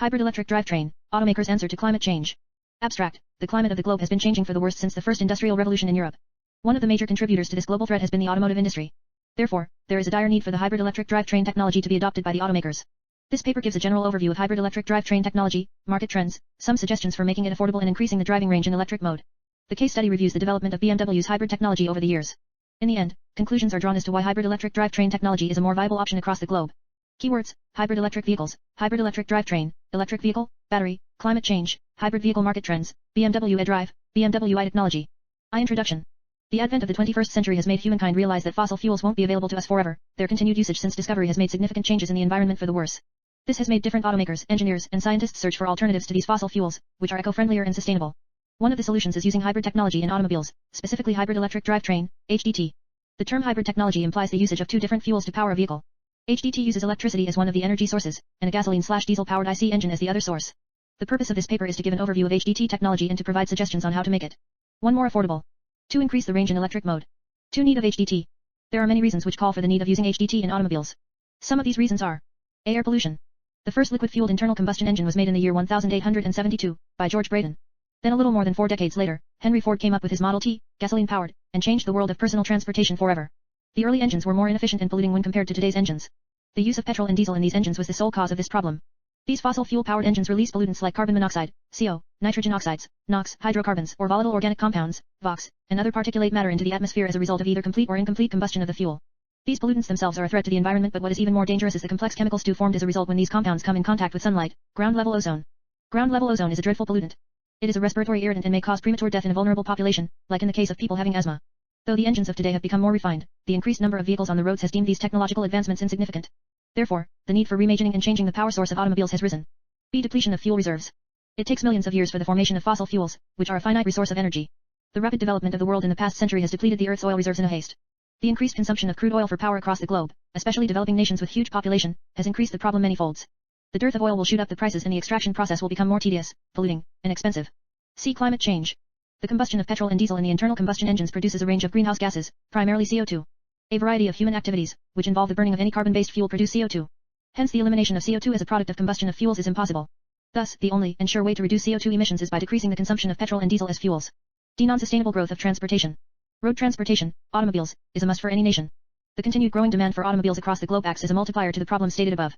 Hybrid electric drivetrain, automakers' answer to climate change. Abstract, the climate of the globe has been changing for the worse since the first industrial revolution in Europe. One of the major contributors to this global threat has been the automotive industry. Therefore, there is a dire need for the hybrid electric drivetrain technology to be adopted by the automakers. This paper gives a general overview of hybrid electric drivetrain technology, market trends, some suggestions for making it affordable and increasing the driving range in electric mode. The case study reviews the development of BMW's hybrid technology over the years. In the end, conclusions are drawn as to why hybrid electric drivetrain technology is a more viable option across the globe. Keywords: hybrid electric vehicles, hybrid electric drivetrain, electric vehicle, battery, climate change, hybrid vehicle market trends, BMW eDrive, BMW iTechnology. Introduction. The advent of the 21st century has made humankind realize that fossil fuels won't be available to us forever. Their continued usage since discovery has made significant changes in the environment for the worse. This has made different automakers, engineers, and scientists search for alternatives to these fossil fuels, which are eco-friendlier and sustainable. One of the solutions is using hybrid technology in automobiles, specifically hybrid electric drivetrain, HDT. The term hybrid technology implies the usage of two different fuels to power a vehicle. HDT uses electricity as one of the energy sources, and a gasoline/diesel-powered IC engine as the other source. The purpose of this paper is to give an overview of HDT technology and to provide suggestions on how to make it 1. More affordable. 2. Increase the range in electric mode. 2. Need of HDT. There are many reasons which call for the need of using HDT in automobiles. Some of these reasons are: A. Air pollution. The first liquid-fueled internal combustion engine was made in the year 1872, by George Brayton. Then a little more than 4 decades later, Henry Ford came up with his Model T, gasoline-powered, and changed the world of personal transportation forever. The early engines were more inefficient and polluting when compared to today's engines. The use of petrol and diesel in these engines was the sole cause of this problem. These fossil fuel-powered engines release pollutants like carbon monoxide, CO, nitrogen oxides, NOx, hydrocarbons, or volatile organic compounds, VOX, and other particulate matter into the atmosphere as a result of either complete or incomplete combustion of the fuel. These pollutants themselves are a threat to the environment, but what is even more dangerous is the complex chemical stew formed as a result when these compounds come in contact with sunlight. Ground-level ozone. Ground-level ozone is a dreadful pollutant. It is a respiratory irritant and may cause premature death in a vulnerable population, like in the case of people having asthma. Though the engines of today have become more refined, the increased number of vehicles on the roads has deemed these technological advancements insignificant. Therefore, the need for reimagining and changing the power source of automobiles has risen. B. Depletion of fuel reserves. It takes millions of years for the formation of fossil fuels, which are a finite resource of energy. The rapid development of the world in the past century has depleted the Earth's oil reserves in a haste. The increased consumption of crude oil for power across the globe, especially developing nations with huge population, has increased the problem many folds. The dearth of oil will shoot up the prices and the extraction process will become more tedious, polluting, and expensive. C. Climate change. The combustion of petrol and diesel in the internal combustion engines produces a range of greenhouse gases, primarily CO2. A variety of human activities, which involve the burning of any carbon-based fuel, produce CO2. Hence the elimination of CO2 as a product of combustion of fuels is impossible. Thus, the only and sure way to reduce CO2 emissions is by decreasing the consumption of petrol and diesel as fuels. D. Non-sustainable growth of transportation. Road transportation, automobiles, is a must for any nation. The continued growing demand for automobiles across the globe acts as a multiplier to the problem stated above.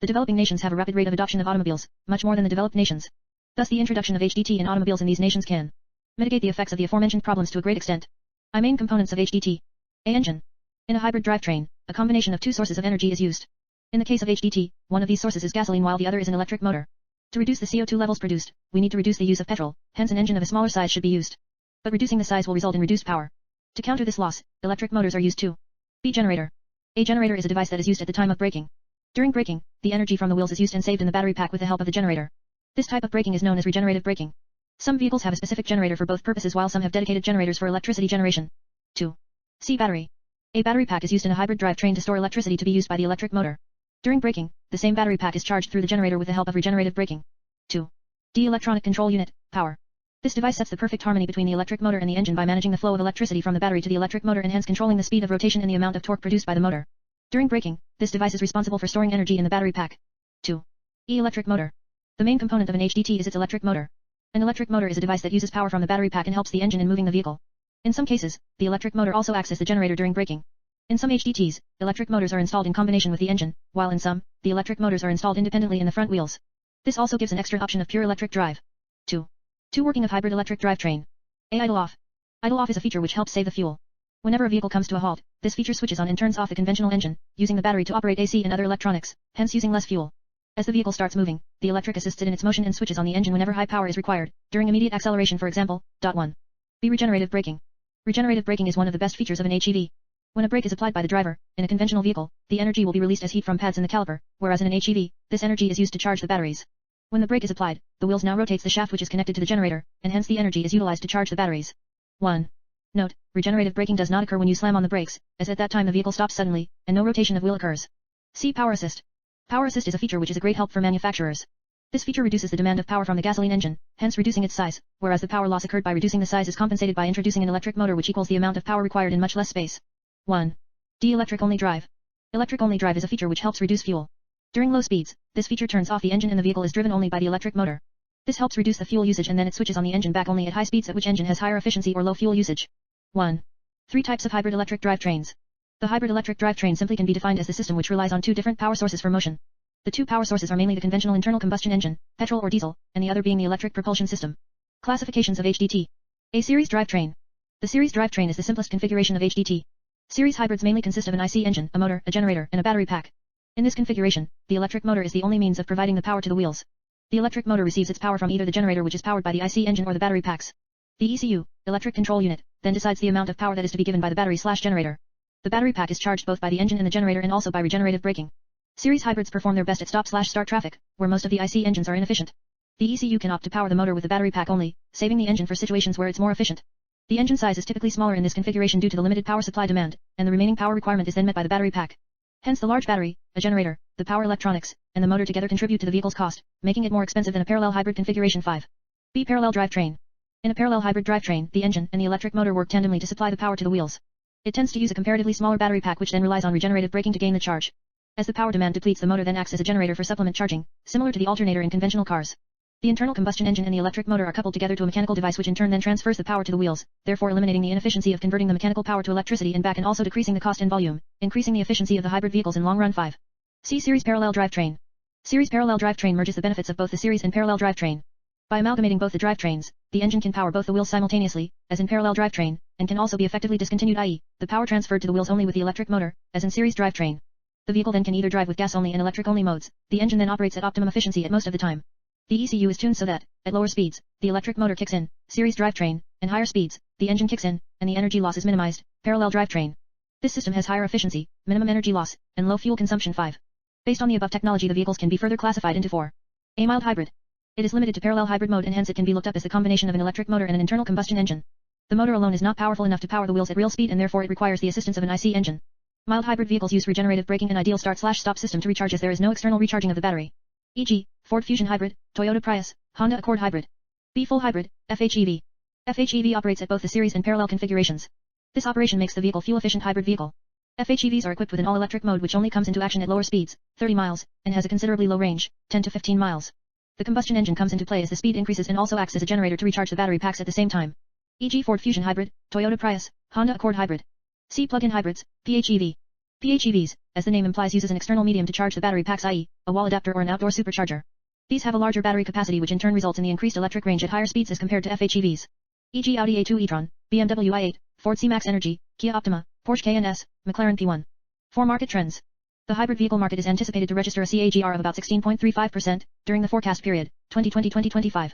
The developing nations have a rapid rate of adoption of automobiles, much more than the developed nations. Thus the introduction of HDT in automobiles in these nations can mitigate the effects of the aforementioned problems to a great extent. Main components of HDT. A. Engine. In a hybrid drivetrain, a combination of two sources of energy is used. In the case of HDT, one of these sources is gasoline while the other is an electric motor. To reduce the CO2 levels produced, we need to reduce the use of petrol, hence an engine of a smaller size should be used. But reducing the size will result in reduced power. To counter this loss, electric motors are used too. B. Generator. A generator is a device that is used at the time of braking. During braking, the energy from the wheels is used and saved in the battery pack with the help of the generator. This type of braking is known as regenerative braking. Some vehicles have a specific generator for both purposes while some have dedicated generators for electricity generation. 2. C. Battery. A battery pack is used in a hybrid drivetrain to store electricity to be used by the electric motor. During braking, the same battery pack is charged through the generator with the help of regenerative braking. 2. D. Electronic control unit, power. This device sets the perfect harmony between the electric motor and the engine by managing the flow of electricity from the battery to the electric motor and hence controlling the speed of rotation and the amount of torque produced by the motor. During braking, this device is responsible for storing energy in the battery pack. 2. E. Electric motor. The main component of an HDT is its electric motor. An electric motor is a device that uses power from the battery pack and helps the engine in moving the vehicle. In some cases, the electric motor also acts as the generator during braking. In some HDTs, electric motors are installed in combination with the engine, while in some, the electric motors are installed independently in the front wheels. This also gives an extra option of pure electric drive. 2. Working of hybrid electric drivetrain. A. Idle off. Idle off is a feature which helps save the fuel. Whenever a vehicle comes to a halt, this feature switches on and turns off the conventional engine, using the battery to operate AC and other electronics, hence using less fuel. As the vehicle starts moving, the electric assists it in its motion and switches on the engine whenever high power is required, during immediate acceleration for example. 1. B. Regenerative braking. Regenerative braking is one of the best features of an HEV. When a brake is applied by the driver, in a conventional vehicle, the energy will be released as heat from pads in the caliper, whereas in an HEV, this energy is used to charge the batteries. When the brake is applied, the wheels now rotates the shaft which is connected to the generator, and hence the energy is utilized to charge the batteries. 1. Note, regenerative braking does not occur when you slam on the brakes, as at that time the vehicle stops suddenly, and no rotation of wheel occurs. C. Power assist. Power assist is a feature which is a great help for manufacturers. This feature reduces the demand of power from the gasoline engine, hence reducing its size, whereas the power loss occurred by reducing the size is compensated by introducing an electric motor which equals the amount of power required in much less space. 1. D. Electric only drive. Electric only drive is a feature which helps reduce fuel. During low speeds, this feature turns off the engine and the vehicle is driven only by the electric motor. This helps reduce the fuel usage and then it switches on the engine back only at high speeds at which engine has higher efficiency or low fuel usage. 1. 3 types of hybrid electric drivetrains. The hybrid electric drivetrain simply can be defined as the system which relies on 2 different power sources for motion. The 2 power sources are mainly the conventional internal combustion engine, petrol or diesel, and the other being the electric propulsion system. Classifications of HDT. A series drivetrain. The series drivetrain is the simplest configuration of HDT. Series hybrids mainly consist of an IC engine, a motor, a generator, and a battery pack. In this configuration, the electric motor is the only means of providing the power to the wheels. The electric motor receives its power from either the generator which is powered by the IC engine or the battery packs. The ECU, electric control unit, then decides the amount of power that is to be given by the battery/generator. The battery pack is charged both by the engine and the generator and also by regenerative braking. Series hybrids perform their best at stop/start traffic, where most of the IC engines are inefficient. The ECU can opt to power the motor with the battery pack only, saving the engine for situations where it's more efficient. The engine size is typically smaller in this configuration due to the limited power supply demand, and the remaining power requirement is then met by the battery pack. Hence the large battery, a generator, the power electronics, and the motor together contribute to the vehicle's cost, making it more expensive than a parallel hybrid configuration. 5. B. Parallel drivetrain. In a parallel hybrid drivetrain, the engine and the electric motor work tandemly to supply the power to the wheels. It tends to use a comparatively smaller battery pack which then relies on regenerative braking to gain the charge. As the power demand depletes, the motor then acts as a generator for supplement charging, similar to the alternator in conventional cars. The internal combustion engine and the electric motor are coupled together to a mechanical device which in turn then transfers the power to the wheels, therefore eliminating the inefficiency of converting the mechanical power to electricity and back and also decreasing the cost and volume, increasing the efficiency of the hybrid vehicles in long run. 5. C. Series parallel drivetrain. Series parallel drivetrain merges the benefits of both the series and parallel drivetrain. By amalgamating both the drivetrains, the engine can power both the wheels simultaneously, as in parallel drivetrain, and can also be effectively discontinued, i.e., the power transferred to the wheels only with the electric motor, as in series drivetrain. The vehicle then can either drive with gas only and electric only modes. The engine then operates at optimum efficiency at most of the time. The ECU is tuned so that, at lower speeds, the electric motor kicks in, series drivetrain, and higher speeds, the engine kicks in, and the energy loss is minimized, parallel drivetrain. This system has higher efficiency, minimum energy loss, and low fuel consumption. 5. Based on the above technology, the vehicles can be further classified into 4. A. Mild hybrid. It is limited to parallel hybrid mode and hence it can be looked up as the combination of an electric motor and an internal combustion engine. The motor alone is not powerful enough to power the wheels at real speed and therefore it requires the assistance of an IC engine. Mild hybrid vehicles use regenerative braking and ideal start/stop system to recharge as there is no external recharging of the battery. E.g., Ford Fusion Hybrid, Toyota Prius, Honda Accord Hybrid. B. Full Hybrid, FHEV. FHEV operates at both the series and parallel configurations. This operation makes the vehicle fuel-efficient hybrid vehicle. FHEVs are equipped with an all-electric mode which only comes into action at lower speeds, 30 miles, and has a considerably low range, 10 to 15 miles. The combustion engine comes into play as the speed increases and also acts as a generator to recharge the battery packs at the same time. E.g. Ford Fusion Hybrid, Toyota Prius, Honda Accord Hybrid. C. Plug-in hybrids, PHEV. PHEVs, as the name implies, uses an external medium to charge the battery packs, i.e., a wall adapter or an outdoor supercharger. These have a larger battery capacity which in turn results in the increased electric range at higher speeds as compared to FHEVs. E.g. Audi A2 e-tron, BMW i8, Ford C-Max Energy, Kia Optima, Porsche K&S, McLaren P1. 4. Market trends. The hybrid vehicle market is anticipated to register a CAGR of about 16.35% during the forecast period, 2020-2025.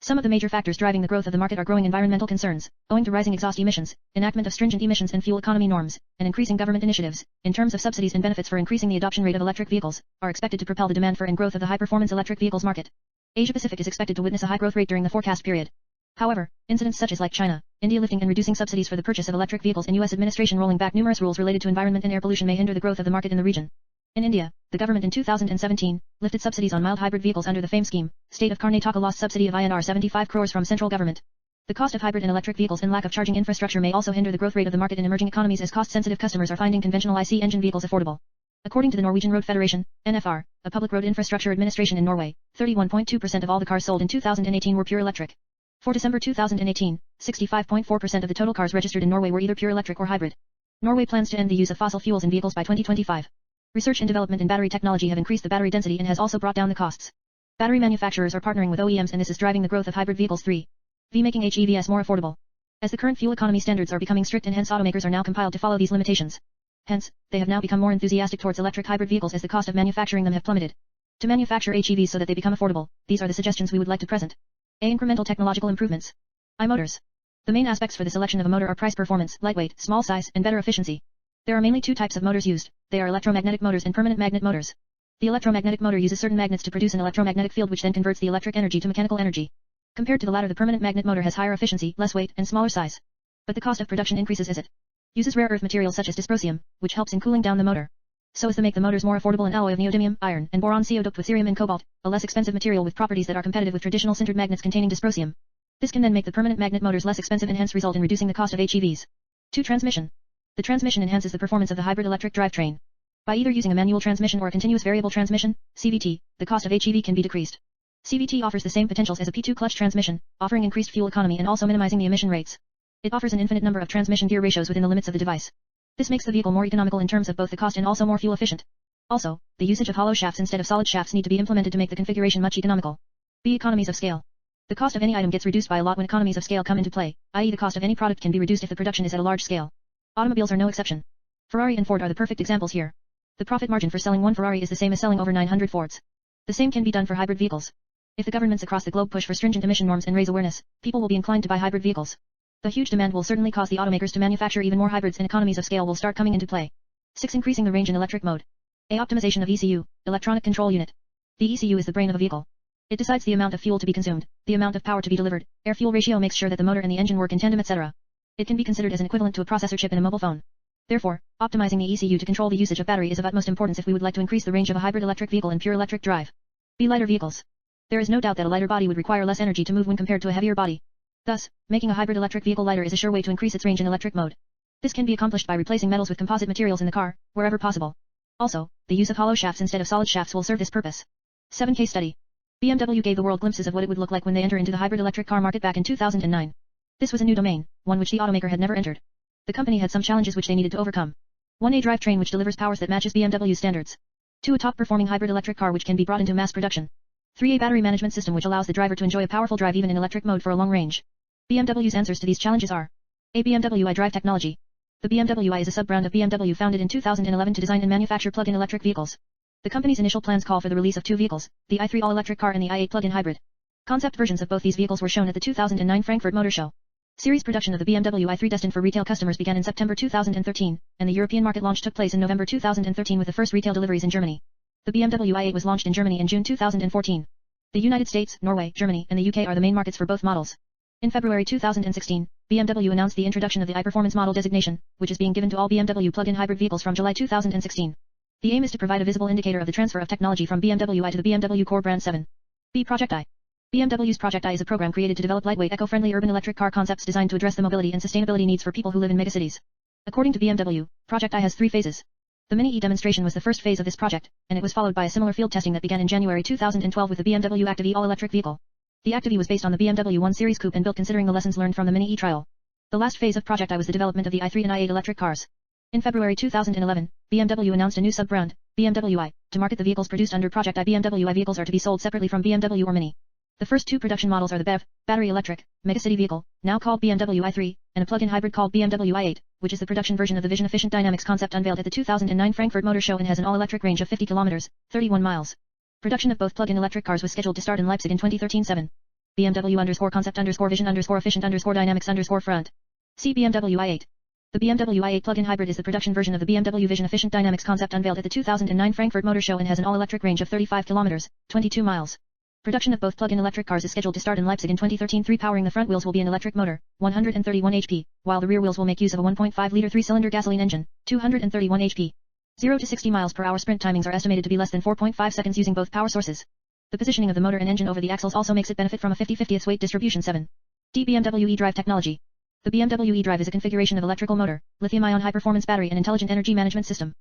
Some of the major factors driving the growth of the market are growing environmental concerns, owing to rising exhaust emissions, enactment of stringent emissions and fuel economy norms, and increasing government initiatives, in terms of subsidies and benefits for increasing the adoption rate of electric vehicles, are expected to propel the demand for and growth of the high-performance electric vehicles market. Asia-Pacific is expected to witness a high growth rate during the forecast period. However, incidents such as like China, India lifting and reducing subsidies for the purchase of electric vehicles and U.S. administration rolling back numerous rules related to environment and air pollution may hinder the growth of the market in the region. In India, the government in 2017 lifted subsidies on mild hybrid vehicles under the FAME scheme. State of Karnataka lost subsidy of INR 75 crores from central government. The cost of hybrid and electric vehicles and lack of charging infrastructure may also hinder the growth rate of the market in emerging economies as cost-sensitive customers are finding conventional IC engine vehicles affordable. According to the Norwegian Road Federation, NFR, a public road infrastructure administration in Norway, 31.2% of all the cars sold in 2018 were pure electric. For December 2018, 65.4% of the total cars registered in Norway were either pure electric or hybrid. Norway plans to end the use of fossil fuels in vehicles by 2025. Research and development in battery technology have increased the battery density and has also brought down the costs. Battery manufacturers are partnering with OEMs and this is driving the growth of hybrid vehicles. 3. V making HEVs more affordable. As the current fuel economy standards are becoming strict and hence automakers are now compelled to follow these limitations. Hence, they have now become more enthusiastic towards electric hybrid vehicles as the cost of manufacturing them have plummeted. To manufacture HEVs so that they become affordable, these are the suggestions we would like to present. A. Incremental technological improvements. I. Motors. The main aspects for the selection of a motor are price performance, lightweight, small size, and better efficiency. There are mainly 2 types of motors used. They are electromagnetic motors and permanent magnet motors. The electromagnetic motor uses certain magnets to produce an electromagnetic field which then converts the electric energy to mechanical energy. Compared to the latter, the permanent magnet motor has higher efficiency, less weight, and smaller size. But the cost of production increases as it uses rare earth materials such as dysprosium, which helps in cooling down the motor. So as to make the motors more affordable, an alloy of neodymium, iron, and boron CO doped with cerium and cobalt, a less expensive material with properties that are competitive with traditional sintered magnets containing dysprosium. This can then make the permanent magnet motors less expensive and hence result in reducing the cost of HEVs. 2. Transmission. The transmission enhances the performance of the hybrid electric drivetrain. By either using a manual transmission or a continuous variable transmission, CVT, the cost of HEV can be decreased. CVT offers the same potentials as a P2 clutch transmission, offering increased fuel economy and also minimizing the emission rates. It offers an infinite number of transmission gear ratios within the limits of the device. This makes the vehicle more economical in terms of both the cost and also more fuel efficient. Also, the usage of hollow shafts instead of solid shafts need to be implemented to make the configuration much economical. B. Economies of scale. The cost of any item gets reduced by a lot when economies of scale come into play, i.e. the cost of any product can be reduced if the production is at a large scale. Automobiles are no exception. Ferrari and Ford are the perfect examples here. The profit margin for selling one Ferrari is the same as selling over 900 Fords. The same can be done for hybrid vehicles. If the governments across the globe push for stringent emission norms and raise awareness, people will be inclined to buy hybrid vehicles. The huge demand will certainly cause the automakers to manufacture even more hybrids and economies of scale will start coming into play. 6. Increasing the range in electric mode. A. Optimization of ECU, electronic control unit. The ECU is the brain of a vehicle. It decides the amount of fuel to be consumed, the amount of power to be delivered, air-fuel ratio makes sure that the motor and the engine work in tandem etc. It can be considered as an equivalent to a processor chip in a mobile phone. Therefore, optimizing the ECU to control the usage of battery is of utmost importance if we would like to increase the range of a hybrid electric vehicle and pure electric drive. B. Lighter vehicles. There is no doubt that a lighter body would require less energy to move when compared to a heavier body. Thus, making a hybrid electric vehicle lighter is a sure way to increase its range in electric mode. This can be accomplished by replacing metals with composite materials in the car, wherever possible. Also, the use of hollow shafts instead of solid shafts will serve this purpose. 7. Case study. BMW gave the world glimpses of what it would look like when they enter into the hybrid electric car market back in 2009. This was a new domain, one which the automaker had never entered. The company had some challenges which they needed to overcome. 1. A drivetrain which delivers powers that matches BMW's standards. 2. A top-performing hybrid electric car which can be brought into mass production. 3. A battery management system which allows the driver to enjoy a powerful drive even in electric mode for a long range. BMW's answers to these challenges are: A. BMW iDrive technology. The BMW i is a sub-brand of BMW founded in 2011 to design and manufacture plug-in electric vehicles. The company's initial plans call for the release of 2 vehicles, the i3 all-electric car and the i8 plug-in hybrid. Concept versions of both these vehicles were shown at the 2009 Frankfurt Motor Show. Series production of the BMW i3 destined for retail customers began in September 2013, and the European market launch took place in November 2013 with the first retail deliveries in Germany. The BMW i8 was launched in Germany in June 2014. The United States, Norway, Germany, and the UK are the main markets for both models. In February 2016, BMW announced the introduction of the iPerformance model designation, which is being given to all BMW plug-in hybrid vehicles from July 2016. The aim is to provide a visible indicator of the transfer of technology from BMW i to the BMW core brand 7. B. Project I. BMW's Project I is a program created to develop lightweight eco-friendly urban electric car concepts designed to address the mobility and sustainability needs for people who live in megacities. According to BMW, Project I has 3 phases. The Mini-E demonstration was the first phase of this project, and it was followed by a similar field testing that began in January 2012 with the BMW Active E all-electric vehicle. The Active E was based on the BMW 1 Series Coupe and built considering the lessons learned from the Mini-E trial. The last phase of Project I was the development of the i3 and i8 electric cars. In February 2011, BMW announced a new sub-brand, BMW i, to market the vehicles produced under Project I. BMW i vehicles are to be sold separately from BMW or Mini. The first 2 production models are the BEV, battery electric, megacity vehicle, now called BMW i3, and a plug-in hybrid called BMW i8, which is the production version of the vision-efficient dynamics concept unveiled at the 2009 Frankfurt Motor Show and has an all-electric range of 50 kilometers, 31 miles. Production of both plug-in electric cars was scheduled to start in Leipzig in 2013. 7. BMW_concept_vision_efficient_dynamics_front. See BMW i8. The BMW i8 plug-in hybrid is the production version of the BMW vision-efficient dynamics concept unveiled at the 2009 Frankfurt Motor Show and has an all-electric range of 35 kilometers, 22 miles. Production of both plug-in electric cars is scheduled to start in Leipzig in 2013. 3. Powering the front wheels will be an electric motor, 131 HP, while the rear wheels will make use of a 1.5-liter 3-cylinder gasoline engine, 231 HP. 0 to 60 miles per hour sprint timings are estimated to be less than 4.5 seconds using both power sources. The positioning of the motor and engine over the axles also makes it benefit from a 50/50 weight distribution. 7. BMW eDrive technology. The BMW eDrive is a configuration of electrical motor, lithium-ion high-performance battery and intelligent energy management system.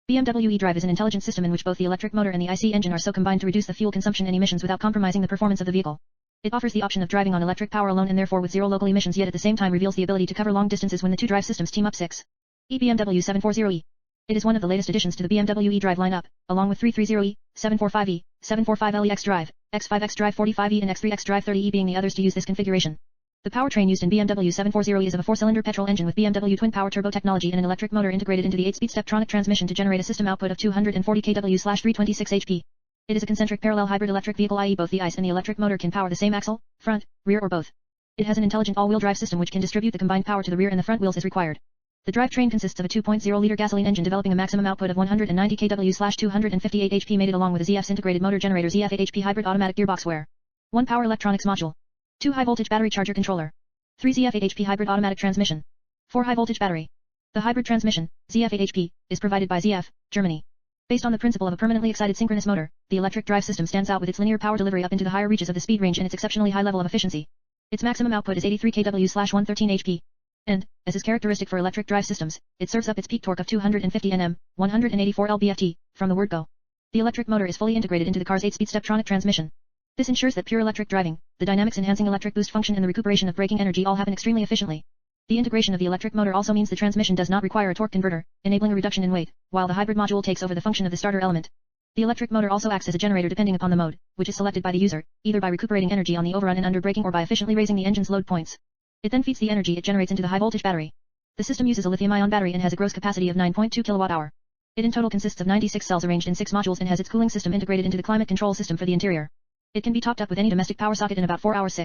BMW eDrive is an intelligent system in which both the electric motor and the IC engine are so combined to reduce the fuel consumption and emissions without compromising the performance of the vehicle. It offers the option of driving on electric power alone and therefore with 0 local emissions, yet at the same time reveals the ability to cover long distances when the 2 drive systems team up. 6. BMW 740e. It is one of the latest additions to the BMW eDrive lineup, along with 330e, 745e, 745L eXDrive, X5 xDrive 45e and X3 xDrive 30e being the others to use this configuration. The powertrain used in BMW 740e is of a 4-cylinder petrol engine with BMW twin-power turbo technology and an electric motor integrated into the 8-speed Steptronic transmission to generate a system output of 240 kW/326 HP. It is a concentric parallel hybrid electric vehicle, i.e. both the ICE and the electric motor can power the same axle, front, rear or both. It has an intelligent all-wheel drive system which can distribute the combined power to the rear and the front wheels as required. The drivetrain consists of a 2.0-liter gasoline engine developing a maximum output of 190 kW/258 HP mated along with a ZF's integrated motor generator ZF 8 HP hybrid automatic gearbox 1 power electronics module. 2 high voltage battery charger controller. 3 ZF 8 HP hybrid automatic transmission. 4 high voltage battery. The hybrid transmission, ZF 8 HP, is provided by ZF, Germany. Based on the principle of a permanently excited synchronous motor, the electric drive system stands out with its linear power delivery up into the higher reaches of the speed range and its exceptionally high level of efficiency. Its maximum output is 83 kW/113 HP. And, as is characteristic for electric drive systems, it serves up its peak torque of 250 Nm, 184 lb-ft, from the word go. The electric motor is fully integrated into the car's 8-speed steptronic transmission. This ensures that pure electric driving, the dynamics-enhancing electric boost function and the recuperation of braking energy all happen extremely efficiently. The integration of the electric motor also means the transmission does not require a torque converter, enabling a reduction in weight, while the hybrid module takes over the function of the starter element. The electric motor also acts as a generator depending upon the mode, which is selected by the user, either by recuperating energy on the overrun and under braking or by efficiently raising the engine's load points. It then feeds the energy it generates into the high-voltage battery. The system uses a lithium-ion battery and has a gross capacity of 9.2 kWh. It in total consists of 96 cells arranged in 6 modules and has its cooling system integrated into the climate control system for the interior. It can be topped up with any domestic power socket in about 4 hours.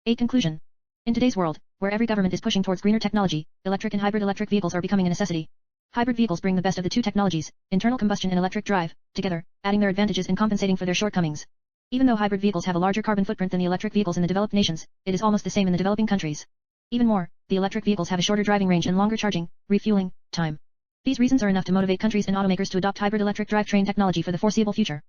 8. Conclusion. In today's world, where every government is pushing towards greener technology, electric and hybrid electric vehicles are becoming a necessity. Hybrid vehicles bring the best of the two technologies, internal combustion and electric drive, together, adding their advantages and compensating for their shortcomings. Even though hybrid vehicles have a larger carbon footprint than the electric vehicles in the developed nations, it is almost the same in the developing countries. Even more, the electric vehicles have a shorter driving range and longer charging, refueling, time. These reasons are enough to motivate countries and automakers to adopt hybrid electric drivetrain technology for the foreseeable future.